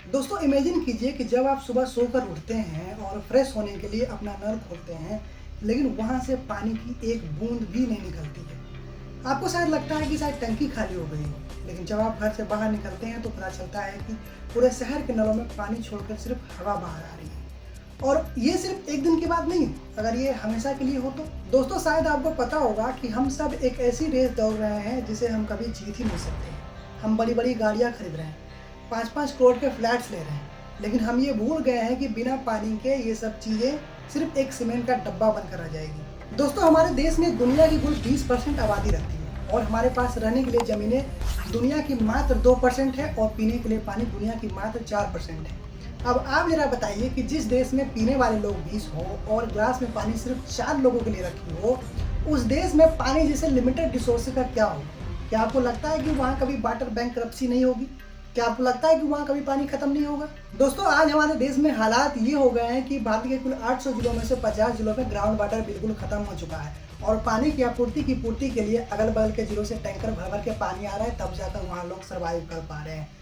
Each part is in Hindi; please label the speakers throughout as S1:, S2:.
S1: दोस्तों इमेजिन कीजिए कि जब आप सुबह सोकर उठते हैं और फ्रेश होने के लिए अपना नल खोलते हैं, लेकिन वहाँ से पानी की एक बूंद भी नहीं निकलती है। आपको शायद लगता है कि शायद टंकी खाली हो गई हो, लेकिन जब आप घर से बाहर निकलते हैं तो पता चलता है कि पूरे शहर के नलों में पानी छोड़कर सिर्फ हवा बाहर आ रही है। और ये सिर्फ एक दिन की बात नहीं, अगर ये हमेशा के लिए हो तो। दोस्तों शायद आपको पता होगा कि हम सब एक ऐसी रेस दौड़ रहे हैं जिसे हम कभी जीत ही नहीं सकते। हम बड़ी बड़ी गाड़ियाँ खरीद रहे हैं, 5-5 करोड़ के फ्लैट्स ले रहे हैं, लेकिन हम ये भूल गए हैं कि बिना पानी के ये सब चीज़ें सिर्फ एक सीमेंट का डब्बा बनकर रह जाएगी। दोस्तों हमारे देश में दुनिया की कुल 20% आबादी रहती है और हमारे पास रहने के लिए ज़मीनें दुनिया की मात्र 2% है और पीने के लिए पानी दुनिया की मात्र 4% है। अब आप जरा बताइए कि जिस देश में पीने वाले लोग 20 हो और ग्लास में पानी सिर्फ 4 लोगों के लिए रखी हो, उस देश में पानी जैसे लिमिटेड रिसोर्स का क्या हो। क्या आपको लगता है कि वहाँ कभी वाटर बैंकरप्सी नहीं होगी? क्या आपको लगता है कि वहाँ कभी पानी खत्म नहीं होगा? दोस्तों आज हमारे देश में हालात ये हो गए हैं कि भारत के कुल 800 जिलों में से 50 जिलों में ग्राउंड वाटर बिल्कुल खत्म हो चुका है और पानी की आपूर्ति की पूर्ति के लिए अगल बगल के जिलों से टैंकर भर भर के पानी आ रहा है, तब जाकर वहाँ लोग सर्वाइव कर पा रहे हैं।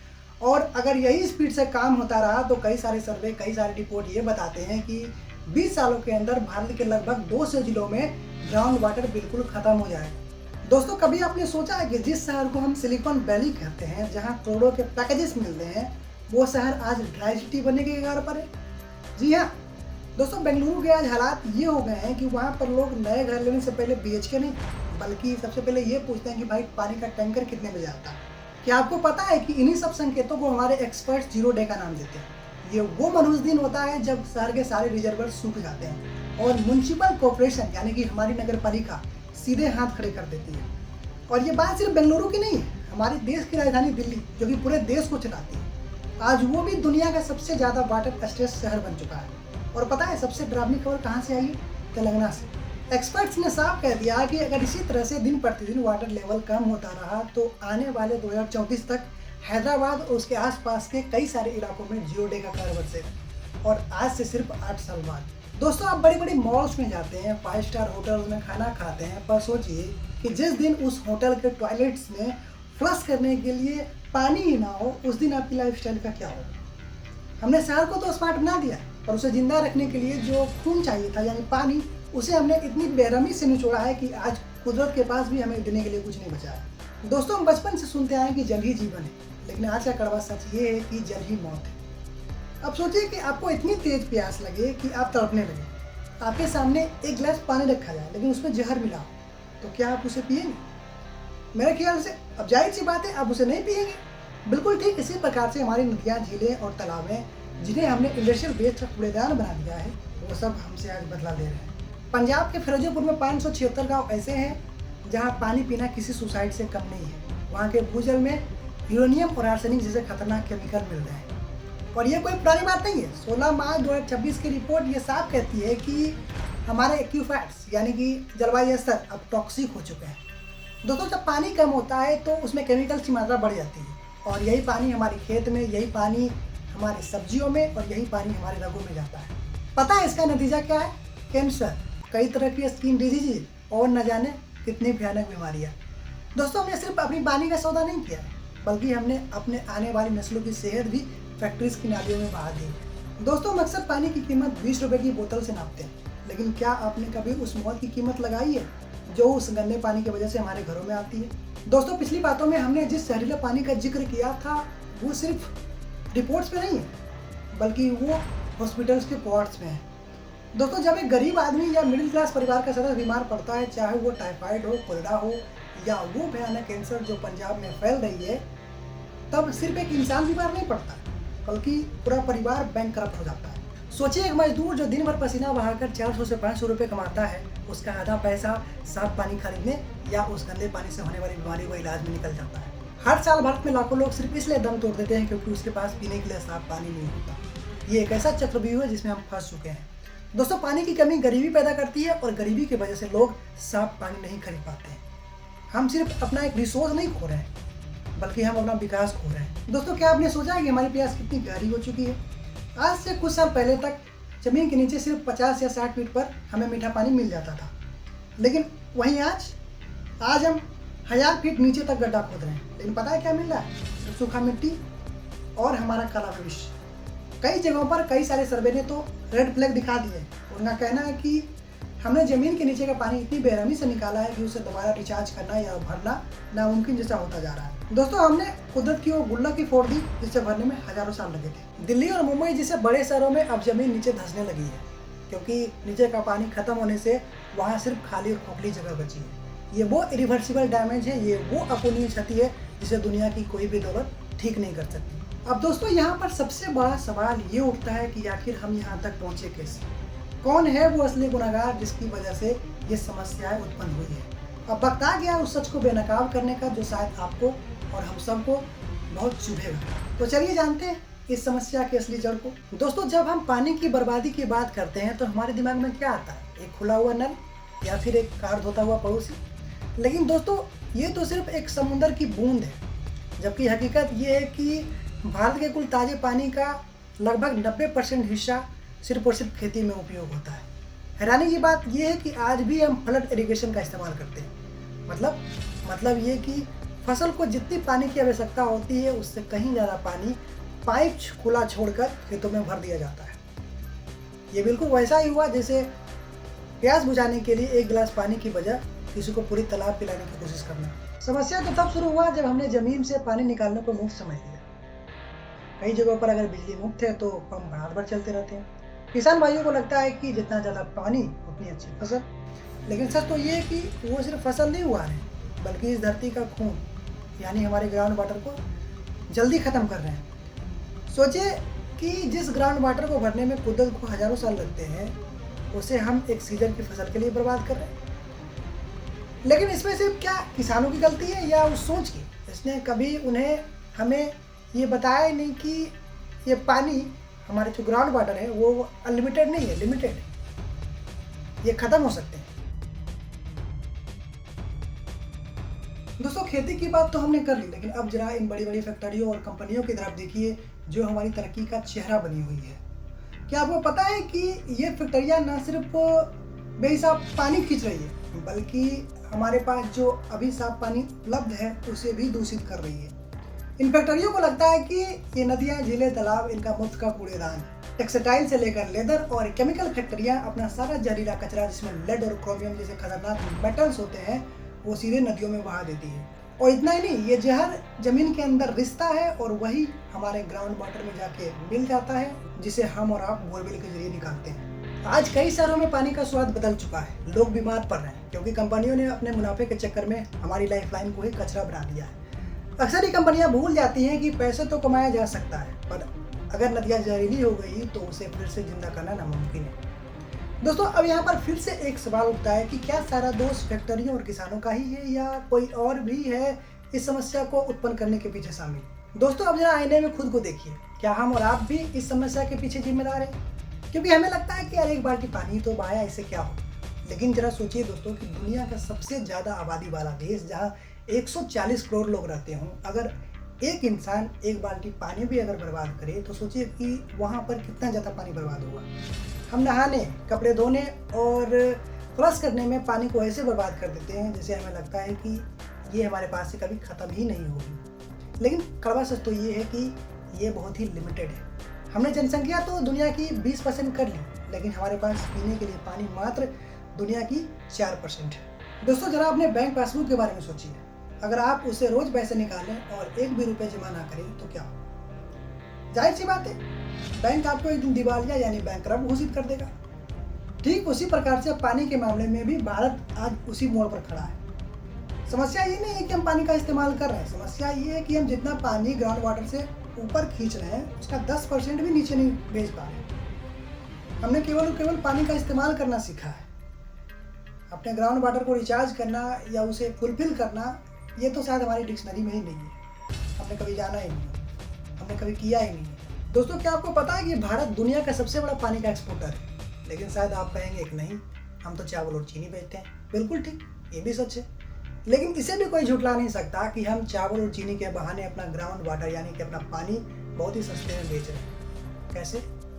S1: और अगर यही स्पीड से काम होता रहा तो कई सारे सर्वे, कई सारे रिपोर्ट ये बताते हैं कि 20 सालों के अंदर भारत के लगभग 200 जिलों में ग्राउंड वाटर बिल्कुल खत्म हो जाएगा। दोस्तों कभी आपने सोचा है कि जिस शहर को हम सिलिकॉन वैली कहते हैं, जहां करोड़ों के पैकेजेस मिलते हैं, वो शहर आज ड्राई सिटी बनने के कगार पर है? जी हाँ दोस्तों, बेंगलुरु के आज हालात ये हो गए हैं कि वहाँ पर लोग नए घर लेने से पहले BHK नहीं, बल्कि सबसे पहले ये पूछते हैं कि भाई पानी का टैंकर कितने बजे आता है। क्या आपको पता है कि इन्हीं सब संकेतों को हमारे एक्सपर्ट्स जीरो डे का नाम देते हैं। ये वो मनहूस दिन होता है जब शहर के सारे रिजर्वर सूख जाते हैं और म्युनिसिपल कॉर्पोरेशन यानी कि हमारी नगर पालिका सीधे हाथ खड़े कर देती है। और ये बात सिर्फ बेंगलुरु की नहीं है, हमारे देश की राजधानी दिल्ली जो कि पूरे देश को चलाती है, आज वो भी दुनिया का सबसे ज़्यादा वाटर स्ट्रेस शहर बन चुका है। और पता है सबसे डरावनी खबर कहाँ से आई है? तेलंगाना से। एक्सपर्ट्स ने साफ कह दिया कि अगर इसी तरह से दिन प्रतिदिन वाटर लेवल कम होता रहा तो आने वाले 2034 तक हैदराबाद और उसके आसपास के कई सारे इलाकों में जीरो डे का कहर बरसेगा। और आज से सिर्फ 8 साल बाद। दोस्तों आप बड़ी बड़ी मॉल्स में जाते हैं, 5 स्टार होटल्स में खाना खाते हैं, पर सोचिए कि जिस दिन उस होटल के टॉयलेट्स में फ्लश करने के लिए पानी ही ना हो, उस दिन आपकी लाइफस्टाइल का क्या होगा? हमने शहर को तो स्मार्ट बना दिया, पर उसे जिंदा रखने के लिए जो खून चाहिए था यानी पानी, उसे हमने इतनी बेरहमी से निचोड़ा है कि आज कुदरत के पास भी हमें देने के लिए कुछ नहीं बचा है। दोस्तों हम बचपन से सुनते आए कि जल ही जीवन है, लेकिन आज का कड़वा सच ये है कि जल ही मौत है। अब सोचिए कि आपको इतनी तेज प्यास लगे कि आप तड़पने लगे, आपके सामने एक गिलास पानी रखा जाए लेकिन उसमें जहर मिला हो, तो क्या आप उसे पिएंगे? मेरे ख्याल से अब जाहिर सी बात है आप उसे नहीं पिएंगे। बिल्कुल ठीक इसी प्रकार से हमारी नदियाँ, झीलें और तालाबें, जिन्हें हमने इंडस्ट्रियल वेस्ट का कूड़ेदान बना दिया है, वो सब हमसे आज बदला ले रहे हैं। पंजाब के फिरोजपुर में 576 गाँव ऐसे हैं जहाँ पानी पीना किसी सुसाइड से कम नहीं है। वहाँ के भूजल में यूरेनियम और आर्सेनिक जैसे खतरनाक केमिकल मिल रहे हैं। और ये कोई पुरानी बात नहीं है, 16 मार्च 2026 की रिपोर्ट ये साफ कहती है कि हमारे एक्यूफैक्ट्स यानी कि जलवायु स्तर अब टॉक्सिक हो चुके हैं। दोस्तों जब पानी कम होता है तो उसमें केमिकल्स की मात्रा बढ़ जाती है और यही पानी हमारे खेत में, यही पानी हमारे सब्जियों में और यही पानी हमारे रगों में जाता है। पता है इसका नतीजा क्या है? कैंसर, कई तरह की स्किन डिजीज और न जाने कितनी भयानक बीमारियाँ। दोस्तों हमने सिर्फ अपनी पानी का सौदा नहीं किया, बल्कि हमने अपने आने वाली नस्लों की सेहत भी फैक्ट्रीज की नालियों में बहा दी। दोस्तों हम अक्सर पानी की कीमत 20 रुपये की बोतल से नापते हैं, लेकिन क्या आपने कभी उस मौत की कीमत लगाई है जो उस गंदे पानी की वजह से हमारे घरों में आती है? दोस्तों पिछली बातों में हमने जिस जहरीले पानी का जिक्र किया था वो सिर्फ रिपोर्ट्स में नहीं है, बल्कि वो हॉस्पिटल्स के पॉट्स में है। दोस्तों जब एक गरीब आदमी या मिडिल क्लास परिवार का सदस्य बीमार पड़ता है, चाहे वो टाइफाइड हो, कोलेरा हो या वो भयानक कैंसर जो पंजाब में फैल रही है, तब सिर्फ एक इंसान बीमार नहीं पड़ता, बल्कि पूरा परिवार बैंकक्रप्ट हो जाता है। सोचिए एक मजदूर जो दिन भर पसीना बहाकर 400 से 500 रुपये कमाता है, उसका आधा पैसा साफ पानी खरीदने या उस गंदे पानी से होने वाली बीमारी को इलाज में निकल जाता है। हर साल भारत में लाखों लोग सिर्फ इसलिए दम तोड़ देते हैं क्योंकि उसके पास पीने के लिए साफ पानी नहीं होता। ये एक ऐसा चक्रव्यूह है जिसमें हम फंस चुके हैं। दोस्तों पानी की कमी गरीबी पैदा करती है और गरीबी की वजह से लोग साफ पानी नहीं खरीद पाते हैं। हम सिर्फ अपना एक रिसोर्स नहीं खो रहे हैं, बल्कि हम अपना विकास खो रहे हैं। दोस्तों क्या आपने सोचा है कि हमारी प्यास कितनी गहरी हो चुकी है? आज से कुछ साल पहले तक जमीन के नीचे सिर्फ 50 या 60 फीट पर हमें मीठा पानी मिल जाता था, लेकिन वहीं आज हम 1000 फीट नीचे तक गड्ढा खोद रहे हैं, लेकिन पता है क्या मिल रहा है? सूखा मिट्टी, और हमारा कला भविष्य। कई जगहों पर कई सारे सर्वे ने तो रेड फ्लैग दिखा दिए। उनका कहना है कि हमने ज़मीन के नीचे का पानी इतनी बेरहमी से निकाला है कि उसे दोबारा रिचार्ज करना या भरना नामुमकिन जैसा होता जा रहा है। दोस्तों, हमने कुदरत की वो गुल्लक ही फोड़ दी जिसे भरने में हजारों साल लगे थे। दिल्ली और मुंबई जैसे बड़े शहरों में अब ज़मीन नीचे धंसने लगी है, क्योंकि नीचे का पानी खत्म होने से वहाँ सिर्फ खाली और खोखली जगह बची है। ये वो इरिवर्सिबल डैमेज है, ये वो अपूरणीय क्षति है जिसे दुनिया की कोई भी दौलत ठीक नहीं कर सकती। अब दोस्तों, यहाँ पर सबसे बड़ा सवाल ये उठता है कि आखिर हम यहाँ तक पहुँचे कैसे? कौन है वो असली गुनहगार जिसकी वजह से ये समस्याएं उत्पन्न हुई है? अब वक्त आ गया उस सच को बेनकाब करने का जो शायद आपको और हम सबको बहुत चुभेगा। तो चलिए जानते हैं इस समस्या की असली जड़ को। दोस्तों, जब हम पानी की बर्बादी की बात करते हैं तो हमारे दिमाग में क्या आता है? एक खुला हुआ नल या फिर एक कार धोता हुआ पड़ोसी? लेकिन दोस्तों, ये तो सिर्फ एक समुंदर की बूंद है, जबकि हकीकत ये है कि भारत के कुल ताजे पानी का लगभग 90% हिस्सा सिर्फ और सिर्फ खेती में उपयोग होता है। हैरानी की बात यह है कि आज भी हम फ्लड इरिगेशन का इस्तेमाल करते हैं। मतलब ये कि फसल को जितनी पानी की आवश्यकता होती है उससे कहीं ज़्यादा पानी पाइप खुला छोड़कर खेतों में भर दिया जाता है। ये बिल्कुल वैसा ही हुआ जैसे प्यास बुझाने के लिए एक गिलास पानी की बजाय किसी को पूरी तालाब पिलाने की कोशिश करना। समस्या तो तब शुरू हुआ जब हमने जमीन से पानी निकालने को मुफ्त समझ लिया। कई जगहों पर अगर बिजली मुफ्त है तो पंप रात भर चलते रहते हैं। किसान भाइयों को लगता है कि जितना ज़्यादा पानी उतनी अच्छी फसल। लेकिन सच तो ये है कि वो सिर्फ फसल नहीं हुआ है, बल्कि इस धरती का खून यानी हमारे ग्राउंड वाटर को जल्दी ख़त्म कर रहे हैं। सोचिए कि जिस ग्राउंड वाटर को भरने में कुदरत को हज़ारों साल लगते हैं, उसे हम एक सीजन की फसल के लिए बर्बाद कर रहे हैं। लेकिन इसमें सिर्फ क्या किसानों की गलती है या उस सोच की? इसने कभी हमें ये बताया ही नहीं कि ये पानी हमारे जो ग्राउंड वाटर है वो अनलिमिटेड नहीं है, लिमिटेड है। ये ख़त्म हो सकते हैं। दोस्तों, खेती की बात तो हमने कर ली, लेकिन अब जरा इन बड़ी बड़ी फैक्ट्रियों और कंपनियों की तरफ देखिए जो हमारी तरक्की का चेहरा बनी हुई है। क्या आपको पता है कि ये फैक्ट्रियाँ न सिर्फ बेहिसाब पानी खींच रही है, बल्कि हमारे पास जो अभी साफ पानी उपलब्ध है उसे भी दूषित कर रही है। इन फैक्ट्रियों को लगता है कि ये नदियाँ, झीलें, तालाब इनका मुफ्त का कूड़ेदान है। टेक्सटाइल से लेकर लेदर और केमिकल फैक्ट्रियाँ अपना सारा जहरीला कचरा, जिसमें लेड और क्रोमियम जैसे खतरनाक मेटल्स होते हैं, वो सीधे नदियों में बहा देती है। और इतना ही नहीं, ये जहर जमीन के अंदर रिसता है और वही हमारे ग्राउंड वाटर में जाके मिल जाता है, जिसे हम और आप बोरवेल के जरिए निकालते हैं। आज कई शहरों में पानी का स्वाद बदल चुका है। लोग बीमार पड़ रहे हैं क्योंकि कंपनियों ने अपने मुनाफे के चक्कर में हमारी लाइफलाइन को ही कचरा बना दिया है। अक्सर ही कंपनियां भूल जाती हैं कि पैसे तो कमाया जा सकता है, पर अगर नदियाँ जहरीली हो गई तो उसे फिर से जिंदा करना नामुमकिन है। दोस्तों, अब यहाँ पर फिर से एक सवाल उठता है कि क्या सारा दोष फैक्ट्रियों और किसानों का ही है या कोई और भी है इस समस्या को उत्पन्न करने के पीछे शामिल? दोस्तों, अब जरा आईने में खुद को देखिए। क्या हम और आप भी इस समस्या के पीछे जिम्मेदार हैं? क्योंकि हमें लगता है कि यार एक बाल्टी पानी तो बहाया, इससे क्या हो। लेकिन जरा सोचिए दोस्तों कि दुनिया का सबसे ज़्यादा आबादी वाला देश जहाँ 140 करोड़ लोग रहते हों, अगर एक इंसान एक बाल्टी पानी भी अगर बर्बाद करे तो सोचिए कि वहाँ पर कितना ज़्यादा पानी बर्बाद होगा। हम नहाने, कपड़े धोने और फ्लश करने में पानी को ऐसे बर्बाद कर देते हैं जैसे हमें लगता है कि ये हमारे पास से कभी ख़त्म ही नहीं होगी। लेकिन कड़वा सच तो ये है कि ये बहुत ही लिमिटेड है। हमने जनसंख्या तो दुनिया की 20% कर ली, लेकिन हमारे पास पीने के लिए पानी मात्र दुनिया की 4% है। दोस्तों, जरा अपने बैंक पासबुक के बारे में सोचिए। अगर आप उससे रोज पैसे निकालें और एक भी रुपये जमा ना करें तो क्या हो? जाहिर सी बात है, बैंक आपको एक दिन दिवालिया यानी बैंकरप्ट घोषित कर देगा। ठीक उसी प्रकार से पानी के मामले में भी भारत आज उसी मोड़ पर खड़ा है। समस्या ये नहीं है कि हम पानी का इस्तेमाल कर रहे हैं, समस्या ये है कि हम जितना पानी ग्राउंड वाटर से ऊपर खींच रहे हैं उसका 10% भी नीचे नहीं भेज पा रहे। हमने केवल पानी का इस्तेमाल करना सीखा है। अपने ग्राउंड वाटर को रिचार्ज करना या उसे फुलफिल करना, ये तो शायद हमारी डिक्शनरी में ही नहीं है। हमने कभी जाना ही नहीं, हमने कभी किया ही नहीं। दोस्तों, क्या आपको पता है कि भारत दुनिया का सबसे बड़ा पानी का एक्सपोर्टर है? लेकिन शायद आप कहेंगे कि नहीं, हम तो चावल और चीनी बेचते हैं। बिल्कुल ठीक, ये भी सच है। लेकिन इसे भी कोई झुठला नहीं सकता कि हम चावल और चीनी के बहाने अपना ग्राउंड वाटर यानी कि अपना पानी बहुत ही सस्ते में बेच रहे हैं। कैसे,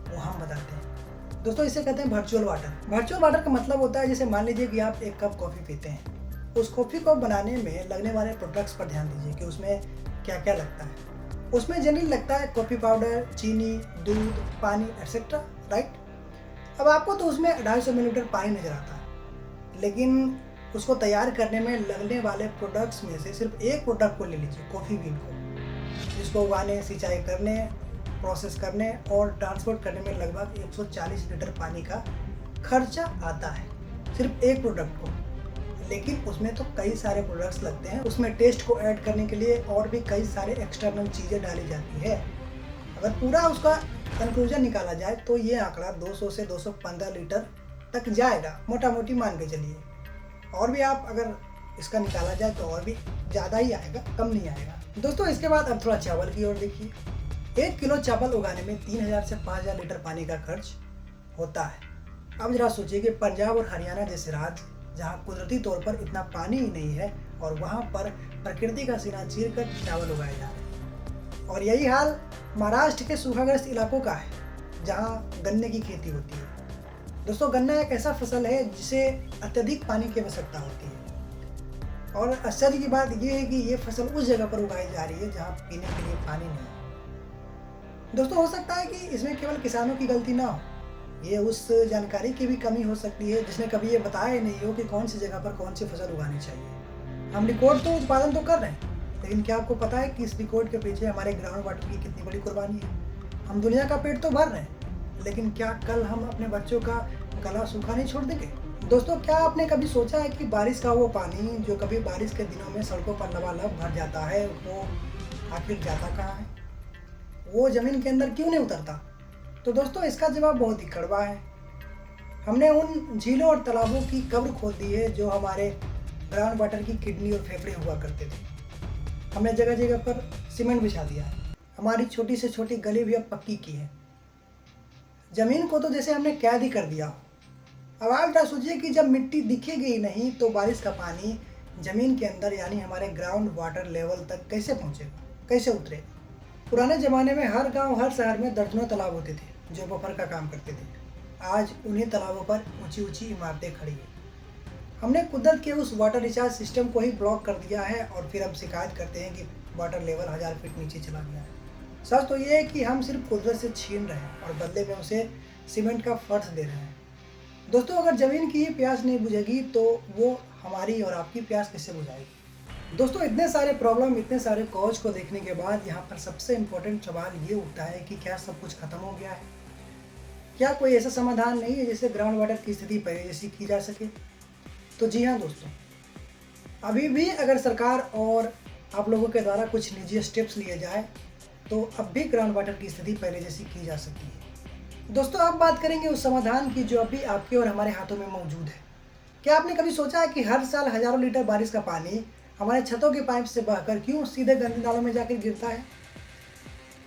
S1: वो हम बताते हैं। दोस्तों, इसे कहते हैं वर्चुअल वाटर। वर्चुअल वाटर का मतलब होता है, जैसे मान लीजिए कि आप एक कप कॉफ़ी पीते हैं, उस कॉफ़ी को बनाने में लगने वाले प्रोडक्ट्स पर ध्यान दीजिए कि उसमें क्या क्या लगता है। उसमें जनरली लगता है कॉफ़ी पाउडर, चीनी, दूध, पानी एक्सेट्रा, राइट। अब आपको तो उसमें 250 मिलीलीटर पानी नज़र आता है, लेकिन उसको तैयार करने में लगने वाले प्रोडक्ट्स में से सिर्फ एक प्रोडक्ट को ले लीजिए, कॉफ़ी बीन को, जिसको उगाने, सिंचाई करने, प्रोसेस करने और ट्रांसपोर्ट करने में लगभग 140 लीटर पानी का खर्चा आता है, सिर्फ एक प्रोडक्ट को। लेकिन उसमें तो कई सारे प्रोडक्ट्स लगते हैं, उसमें टेस्ट को ऐड करने के लिए और भी कई सारे एक्सटर्नल चीज़ें डाली जाती है। अगर पूरा उसका कंक्लूजन निकाला जाए तो ये आंकड़ा 200 से 215 लीटर तक जाएगा, मोटा मोटी मान के चलिए। और भी आप अगर इसका निकाला जाए तो और भी ज़्यादा ही आएगा, कम नहीं आएगा। दोस्तों इसके बाद अब थोड़ा चावल की ओर देखिए। 1 किलो चावल उगाने में 3000 से 5000 लीटर पानी का खर्च होता है। अब जरा सोचिए कि पंजाब और हरियाणा जैसे राज्य जहाँ कुदरती तौर पर इतना पानी ही नहीं है और वहाँ पर प्रकृति का सीना चीर कर चावल उगाए जा रहे हैं। और यही हाल महाराष्ट्र के सूखाग्रस्त इलाकों का है, जहाँ गन्ने की खेती होती है। दोस्तों गन्ना एक ऐसा फसल है जिसे अत्यधिक पानी की आवश्यकता होती है, और आश्चर्य की बात यह है कि ये फसल उस जगह पर उगाई जा रही है जहाँ पीने के लिए पानी नहीं है। दोस्तों हो सकता है कि इसमें केवल किसानों की गलती ना हो, ये उस जानकारी की भी कमी हो सकती है जिसने कभी ये बताया ही नहीं हो कि कौन सी जगह पर कौन सी फसल उगानी चाहिए। हम रिकॉर्ड तो उत्पादन तो कर रहे हैं, लेकिन क्या आपको पता है कि इस रिकॉर्ड के पीछे हमारे ग्राउंड वाटर की कितनी बड़ी कुर्बानी है। हम दुनिया का पेट तो भर रहे हैं, लेकिन क्या कल हम अपने बच्चों का गला सूखा नहीं छोड़ देंगे? दोस्तों क्या आपने कभी सोचा है कि बारिश का वो पानी जो कभी बारिश के दिनों में सड़कों पर लबालब भर जाता है, वो आखिर जाता कहाँ है? वो ज़मीन के अंदर क्यों नहीं उतरता? तो दोस्तों इसका जवाब बहुत ही कड़वा है। हमने उन झीलों और तालाबों की कब्र खोद दी है जो हमारे ग्राउंड वाटर की किडनी और फेफड़े हुआ करते थे। हमने जगह जगह पर सीमेंट बिछा दिया है, हमारी छोटी से छोटी गली भी अब पक्की की है। ज़मीन को तो जैसे हमने कैद ही कर दिया हो। अब आप जरा सोचिए कि जब मिट्टी दिखेगी ही नहीं तो बारिश का पानी ज़मीन के अंदर यानी हमारे ग्राउंड वाटर लेवल तक कैसे पहुँचेगा, कैसे उतरेगा? पुराने ज़माने में हर गांव, हर शहर में दर्जनों तालाब होते थे जो बफर का काम करते थे। आज उन्हीं तालाबों पर ऊंची ऊंची इमारतें खड़ी हैं। हमने कुदरत के उस वाटर रिचार्ज सिस्टम को ही ब्लॉक कर दिया है और फिर हम शिकायत करते हैं कि वाटर लेवल 1000 फीट नीचे चला गया है। सच तो ये है कि हम सिर्फ कुदरत से छीन रहे हैं और बदले में उसे सीमेंट का फर्श दे रहे हैं। दोस्तों अगर ज़मीन की प्यास नहीं बुझेगी तो वो हमारी और आपकी प्यास किससे बुझाएगी? दोस्तों इतने सारे प्रॉब्लम, इतने सारे कॉज को देखने के बाद यहाँ पर सबसे इम्पोर्टेंट सवाल ये उठता है कि क्या सब कुछ खत्म हो गया है? क्या कोई ऐसा समाधान नहीं है जिससे ग्राउंड वाटर की स्थिति पहले जैसी की जा सके? तो जी हाँ दोस्तों, अभी भी अगर सरकार और आप लोगों के द्वारा कुछ निजी स्टेप्स लिए जाए तो अब भी ग्राउंड वाटर की स्थिति पहले जैसी की जा सकती है। दोस्तों अब बात करेंगे उस समाधान की जो अभी आपके और हमारे हाथों में मौजूद है। क्या आपने कभी सोचा है कि हर साल हज़ारों लीटर बारिश का पानी हमारे छतों के पाइप से बहकर क्यों सीधे गंदे नालों में जाकर गिरता है?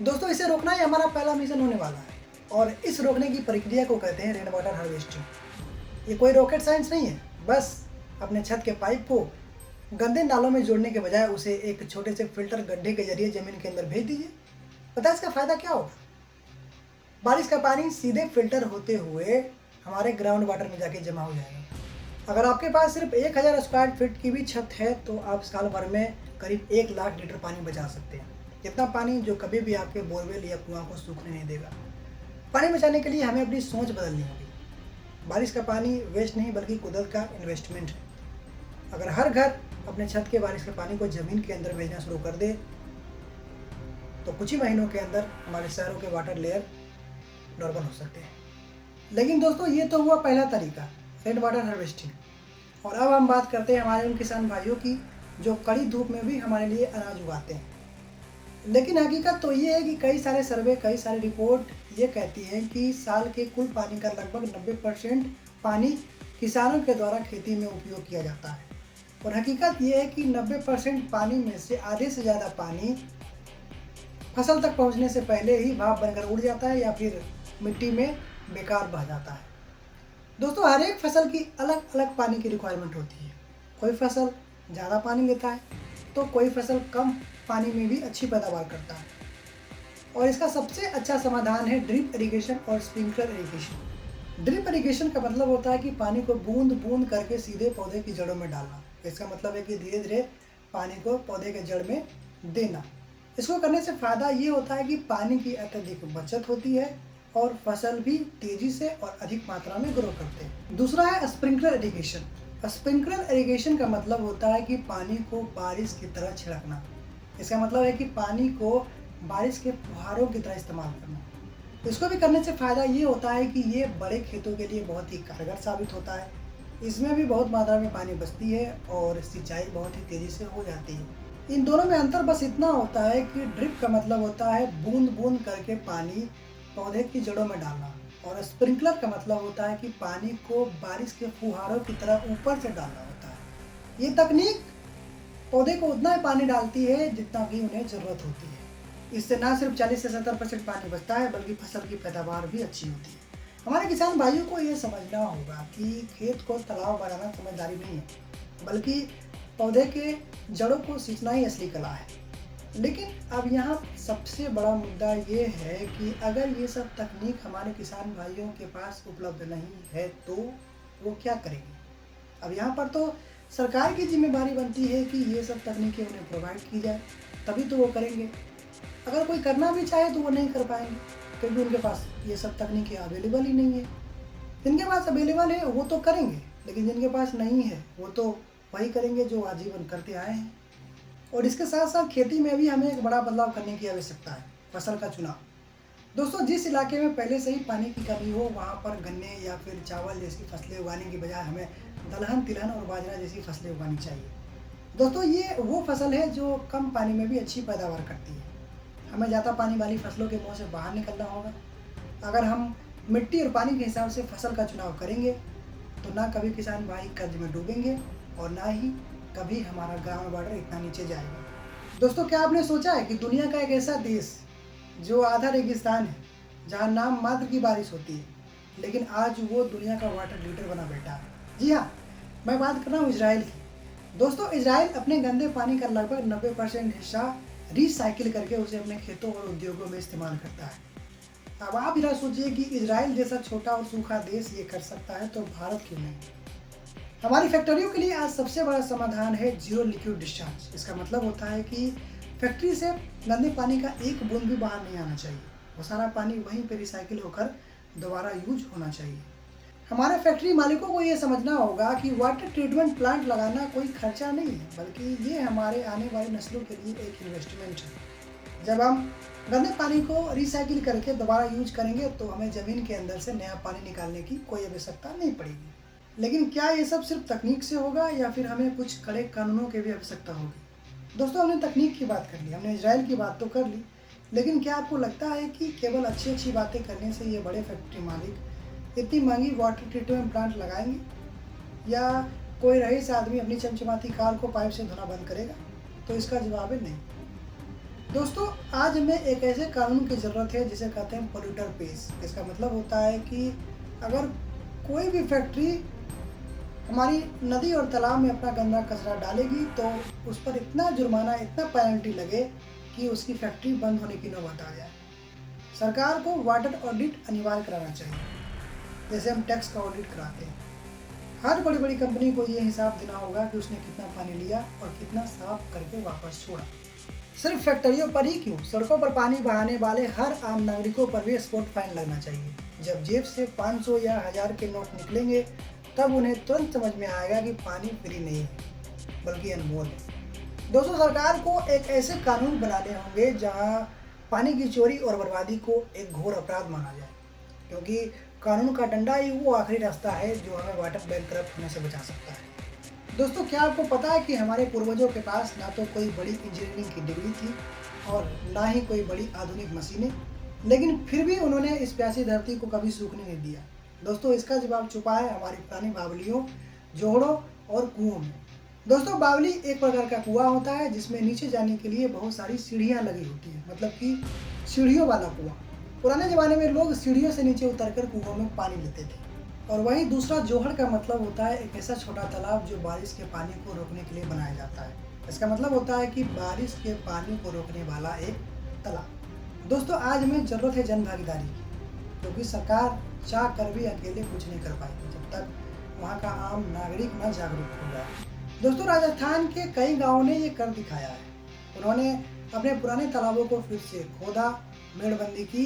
S1: दोस्तों इसे रोकना ही हमारा पहला मिशन होने वाला है, और इस रोकने की प्रक्रिया को कहते हैं रेन वाटर हार्वेस्टिंग। ये कोई रॉकेट साइंस नहीं है, बस अपने छत के पाइप को गंदे नालों में जोड़ने के बजाय उसे एक छोटे से फिल्टर गड्ढे के जरिए ज़मीन के अंदर भेज दीजिए। पता है इसका फ़ायदा क्या होगा? बारिश का पानी सीधे फिल्टर होते हुए हमारे ग्राउंड वाटर में जाके जमा हो जाएगा। अगर आपके पास सिर्फ 1000 स्क्वायर फीट की भी छत है तो आप साल भर में करीब 1 लाख लीटर पानी बचा सकते हैं। इतना पानी जो कभी भी आपके बोरवेल या कुआं को सूखने नहीं देगा। पानी बचाने के लिए हमें अपनी सोच बदलनी होगी। बारिश का पानी वेस्ट नहीं बल्कि कुदरत का इन्वेस्टमेंट है। अगर हर घर अपने छत के बारिश के पानी को ज़मीन के अंदर भेजना शुरू कर दे तो कुछ ही महीनों के अंदर हमारे शहरों के वाटर लेयर नॉर्मल हो सकते हैं। लेकिन दोस्तों ये तो हुआ पहला तरीका, रेन वाटर हार्वेस्टिंग। और अब हम बात करते हैं हमारे उन किसान भाइयों की जो कड़ी धूप में भी हमारे लिए अनाज उगाते हैं। लेकिन हकीकत तो ये है कि कई सारे सर्वे, कई सारी रिपोर्ट ये कहती हैं कि साल के कुल पानी का लगभग 90% पानी किसानों के द्वारा खेती में उपयोग किया जाता है। और हकीकत ये है कि 90% पानी में से आधे से ज़्यादा पानी फसल तक पहुंचने से पहले ही भाप बनकर उड़ जाता है या फिर मिट्टी में बेकार बह जाता है। दोस्तों हर एक फसल की अलग अलग पानी की रिक्वायरमेंट होती है। कोई फसल ज़्यादा पानी लेता है तो कोई फसल कम पानी में भी अच्छी पैदावार करता है। और इसका सबसे अच्छा समाधान है ड्रिप इरिगेशन और स्प्रिंकलर इरिगेशन। ड्रिप इरिगेशन का मतलब होता है कि पानी को बूंद बूंद करके सीधे पौधे की जड़ों में डालना। इसका मतलब है कि धीरे धीरे पानी को पौधे के जड़ में देना। इसको करने से फ़ायदा ये होता है कि पानी की अत्यधिक बचत होती है और फसल भी तेज़ी से और अधिक मात्रा में ग्रो करते हैं। दूसरा है स्प्रिंकलर इरिगेशन। स्प्रिंकलर इरिगेशन का मतलब होता है कि पानी को बारिश की तरह छिड़कना। इसका मतलब है कि पानी को बारिश के फुहारों की तरह इस्तेमाल करना। इसको भी करने से फ़ायदा ये होता है कि ये बड़े खेतों के लिए बहुत ही कारगर साबित होता है। इसमें भी बहुत मात्रा में पानी बचती है और सिंचाई बहुत ही तेज़ी से हो जाती है। इन दोनों में अंतर बस इतना होता है कि ड्रिप का मतलब होता है बूंद बूंद करके पानी पौधे की जड़ों में डालना, और स्प्रिंकलर का मतलब होता है कि पानी को बारिश के फुहारों की तरह ऊपर से डालना होता है। ये तकनीक पौधे को उतना ही पानी डालती है जितना कि उन्हें ज़रूरत होती है। इससे ना सिर्फ 40 से 70% पानी बचता है, बल्कि फसल की पैदावार भी अच्छी होती है। हमारे किसान भाइयों को ये समझना होगा कि खेत को तालाब बनाना समझदारी नहीं है, बल्कि पौधे के जड़ों को सींचना ही असली कला है। लेकिन अब यहाँ सबसे बड़ा मुद्दा ये है कि अगर ये सब तकनीक हमारे किसान भाइयों के पास उपलब्ध नहीं है तो वो क्या करेंगे। अब यहाँ पर तो सरकार की जिम्मेदारी बनती है कि ये सब तकनीकें उन्हें प्रोवाइड की जाए, तभी तो वो करेंगे। अगर कोई करना भी चाहे तो वो नहीं कर पाएंगे, क्योंकि उनके पास ये सब तकनीकें अवेलेबल ही नहीं है। जिनके पास अवेलेबल है वो तो करेंगे, लेकिन जिनके पास नहीं है वो तो वही करेंगे जो आजीवन करते आए हैं। और इसके साथ साथ खेती में भी हमें एक बड़ा बदलाव करने की आवश्यकता है, फसल का चुनाव। दोस्तों, जिस इलाके में पहले से ही पानी की कमी हो वहाँ पर गन्ने या फिर चावल जैसी फसलें उगाने की बजाय हमें दलहन, तिलहन और बाजरा जैसी फसलें उगानी चाहिए। दोस्तों, ये वो फसल है जो कम पानी में भी अच्छी पैदावार करती है। हमें ज़्यादा पानी वाली फसलों के मुँह से बाहर निकलना होगा। अगर हम मिट्टी और पानी के हिसाब से फसल का चुनाव करेंगे तो ना कभी किसान भाई कर्ज में डूबेंगे और ना ही कभी हमारा ग्रामीण बॉर्डर इतना नीचे जाएगा। दोस्तों, क्या आपने सोचा है कि दुनिया का एक ऐसा देश जो आधा रेगिस्तान है, जहाँ नाम मात्र की बारिश होती है, लेकिन आज वो दुनिया का वाटर लीडर बना बैठा है। जी हाँ, मैं बात कर रहा हूँ इजराइल की। दोस्तों, इजराइल अपने गंदे पानी का लगभग 90% हिस्सा रिसाइकिल करके उसे अपने खेतों और उद्योगों में इस्तेमाल करता है। अब आप जरा सोचिए कि इजराइल जैसा छोटा और सूखा देश ये कर सकता है तो भारत क्यों नहीं। हमारी फैक्ट्रियों के लिए आज सबसे बड़ा समाधान है जीरो लिक्विड डिस्चार्ज। इसका मतलब होता है कि फैक्ट्री से गंदे पानी का एक बूंद भी बाहर नहीं आना चाहिए। वो सारा पानी वहीं पर रिसाइकिल होकर दोबारा यूज होना चाहिए। हमारे फैक्ट्री मालिकों को ये समझना होगा कि वाटर ट्रीटमेंट प्लांट लगाना कोई खर्चा नहीं है, बल्कि ये हमारे आने वाली नस्लों के लिए एक इन्वेस्टमेंट है। जब हम गंदे पानी को रिसाइकिल करके दोबारा यूज करेंगे तो हमें ज़मीन के अंदर से नया पानी निकालने की कोई आवश्यकता नहीं पड़ेगी। लेकिन क्या ये सब सिर्फ तकनीक से होगा या फिर हमें कुछ कड़े कानूनों की भी आवश्यकता होगी। दोस्तों, हमने तकनीक की बात कर ली, हमने इजराइल की बात तो कर ली, लेकिन क्या आपको लगता है कि केवल अच्छी अच्छी बातें करने से ये बड़े फैक्ट्री मालिक इतनी महंगी वाटर ट्रीटमेंट प्लांट लगाएंगे, या कोई रईस आदमी अपनी चमचमाती कार को पाइप से धोना बंद करेगा? तो इसका जवाब है नहीं। दोस्तों, आज हमें एक ऐसे कानून की ज़रूरत है जिसे कहते हैं पोल्यूटर पेस। इसका मतलब होता है कि अगर कोई भी फैक्ट्री हमारी नदी और तालाब में अपना गंदा कचरा डालेगी तो उस पर इतना जुर्माना, इतना पेनल्टी लगे कि उसकी फैक्ट्री बंद होने की नौबत आ जाए। सरकार को वाटर ऑडिट अनिवार्य कराना चाहिए, जैसे हम टैक्स का ऑडिट कराते हैं। हर बड़ी बड़ी कंपनी को ये हिसाब देना होगा कि उसने कितना पानी लिया और कितना साफ करके वापस छोड़ा। सिर्फ फैक्ट्रियों पर ही क्यों, सड़कों पर पानी बहाने वाले हर आम नागरिकों पर भी स्पॉट फाइन लगना चाहिए। जब जेब से 500 या 1000 के नोट निकलेंगे तब उन्हें तुरंत समझ में आएगा कि पानी फ्री नहीं है, बल्कि अनमोल है। दोस्तों, सरकार को एक ऐसे कानून बनाने होंगे जहां पानी की चोरी और बर्बादी को एक घोर अपराध माना जाए, क्योंकि कानून का डंडा ही वो आखिरी रास्ता है जो हमें वाटर बैंक होने से बचा सकता है। दोस्तों, क्या आपको पता है कि हमारे पूर्वजों के पास ना तो कोई बड़ी इंजीनियरिंग की डिग्री थी और ना ही कोई बड़ी आधुनिक मशीनें, लेकिन फिर भी उन्होंने इस प्यासी धरती को कभी सूखने नहीं दिया। दोस्तों, इसका जवाब छुपा है हमारी पुरानी बावलियों, जोहड़ों और कुओं में। दोस्तों, बावली एक प्रकार का कुआं होता है जिसमें नीचे जाने के लिए बहुत सारी सीढ़ियाँ लगी होती हैं, मतलब कि सीढ़ियों वाला कुआं। पुराने ज़माने में लोग सीढ़ियों से नीचे उतरकर कुओं में पानी लेते थे। और वहीं दूसरा जोहड़ का मतलब होता है एक ऐसा छोटा तालाब जो बारिश के पानी को रोकने के लिए बनाया जाता है। इसका मतलब होता है कि बारिश के पानी को रोकने वाला एक तालाब। दोस्तों, आज हमें ज़रूरत है जन भागीदारी की, क्योंकि सरकार चाह कर भी अकेले कुछ नहीं कर पाएगी जब तक वहाँ का आम नागरिक न जागरूक हो जाए। दोस्तों, राजस्थान के कई गाँवों ने ये कर दिखाया है। उन्होंने अपने पुराने तालाबों को फिर से खोदा, मेड़बंदी की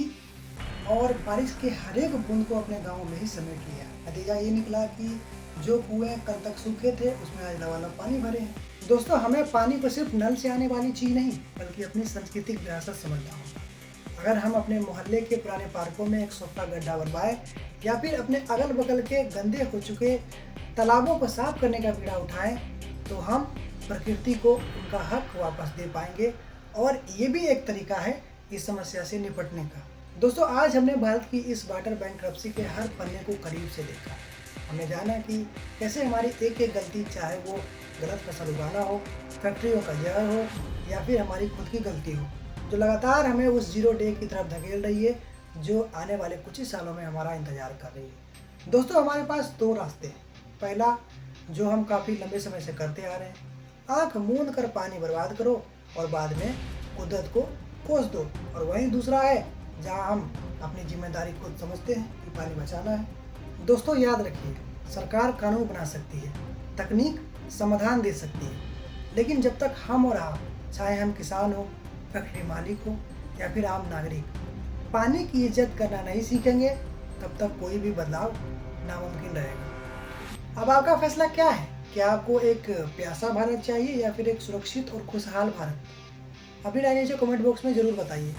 S1: और बारिश के हर एक बूंद को अपने गाँव में ही समेट लिया। नतीजा ये निकला कि जो कुएं कल तक सूखे थे उसमें आज लबालब पानी भरे हैं। दोस्तों, हमें पानी को सिर्फ नल से आने वाली चीज़ नहीं बल्कि अपनी सांस्कृतिक विरासत समझना होगा। अगर हम अपने मोहल्ले के पुराने पार्कों में एक सोखता गड्ढा बनवाए या फिर अपने अगल बगल के गंदे हो चुके तालाबों को साफ करने का बीड़ा उठाएं तो हम प्रकृति को उनका हक वापस दे पाएंगे और ये भी एक तरीका है इस समस्या से निपटने का। दोस्तों, आज हमने भारत की इस वाटर बैंक्रप्सी के हर पन्ने को करीब से देखा। हमने जाना कि कैसे हमारी एक एक गलती, चाहे वो गलत फसल उगाना हो, फैक्ट्रियों का जहर हो या फिर हमारी खुद की गलती हो, जो लगातार हमें उस जीरो डे की तरफ धकेल रही है जो आने वाले कुछ ही सालों में हमारा इंतजार कर रही है। दोस्तों, हमारे पास दो रास्ते हैं। पहला, जो हम काफ़ी लंबे समय से करते आ रहे हैं, आँख मूंद कर पानी बर्बाद करो और बाद में कुदरत को कोस दो। और वहीं दूसरा है जहाँ हम अपनी जिम्मेदारी खुद समझते हैं कि पानी बचाना है। दोस्तों, याद रखिए, सरकार कानून बना सकती है, तकनीक समाधान दे सकती है, लेकिन जब तक हम और आप, चाहे हम किसान हो, फैक्ट्री मालिक हो या फिर आम नागरिक, पानी की इज्जत करना नहीं सीखेंगे तब तक कोई भी बदलाव नामुमकिन रहेगा। अब आपका फैसला क्या है? क्या आपको एक प्यासा भारत चाहिए या फिर एक सुरक्षित और खुशहाल भारत? अपनी राय नीचे कमेंट बॉक्स में ज़रूर बताइए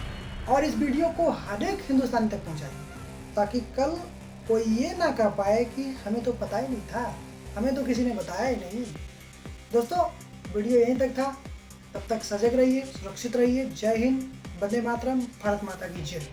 S1: और इस वीडियो को हर एक हिंदुस्तानी तक पहुंचाइए ताकि कल कोई ये ना कह पाए कि हमें तो पता ही नहीं था, हमें तो किसी ने बताया ही नहीं। दोस्तों, वीडियो यहीं तक था। तब तक सजग रहिए, सुरक्षित रहिए। जय हिंद, वंदे मातरम, भारत माता की जय।